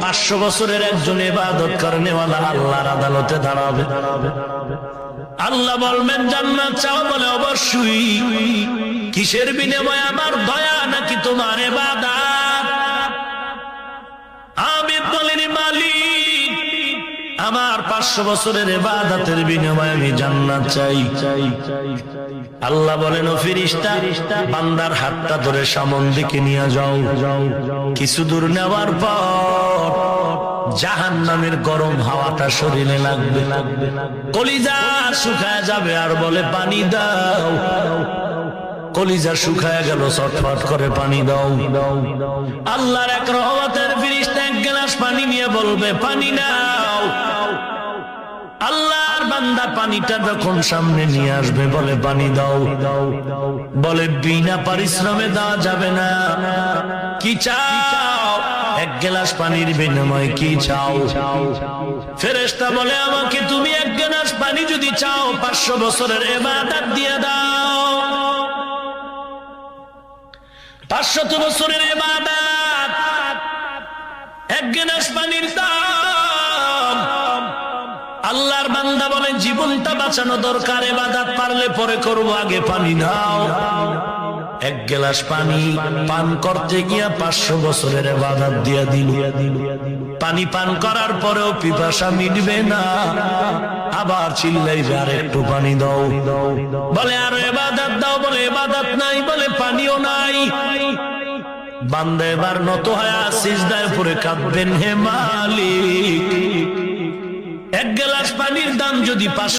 500 বছরের একজন ইবাদত করেনেওয়ালা আল্লাহর আদালতে দাঁড়াবে। আল্লাহ বলবেন জান্নাত চাও? বলে অবশ্যই। কিসের বিনিময়ে? আমার দয়া নাকি তোমার ইবাদত? আবিদ বলেন মালিক, আমার 500 বছরের ইবাদতের বিনিময়ে আমি জান্নাত চাই। আল্লাহ বলেন ও ফেরেশতা, বান্দার হাতটা ধরে সামন দিকে নিয়ে যাও। কিছু দূর নেওয়ার পর জাহান্নামের গরম হাওয়াটা শরীরে লাগবে, কলিজা শুকায় যাবে আর বলে পানি দাও। কলিজা শুকায় গেল, ছটফট করে পানি দাও। আল্লাহর এক রহমতের ফেরেশতা এক গ্লাস পানি নিয়ে বলবে পানি নাও। আল্লাহর বান্দা পানিটা যখন সামনে নিয়ে আসবে বলে পানি দাও। বলে বিনা পরিশ্রমে দেওয়া যাবে না। কি চাও? এক গ্লাস পানির বিনিময়ে কি চাও? ফেরেশতা বলে আমাকে তুমি এক গ্লাস পানি যদি চাও 500 বছরের ইবাদত দিয়ে দাও। 500 বছরের ইবাদত, এক গ্লাস পানির দাম। আল্লাহর বান্দা বলে জীবনটা বাঁচানো দরকার, ইবাদত পারলে পরে করব, আগে পানি দাও। এক গ্লাস পানি পান করতে গিয়া 500 বছরের ইবাদত দিয়া দিল। পানি পান করার পরেও পিপাসা মিটবে না, আবার চিল্লাইবে আর একটু পানি দাও। বলে আরো ইবাদত দাও। বলে ইবাদত নাই। বলে পানিও নাই। বান্দা এবার নত হয়ে সিজদায় পড়ে কাঁদবেন, হে মালিক, এক গ্লাস পানির দাম যদি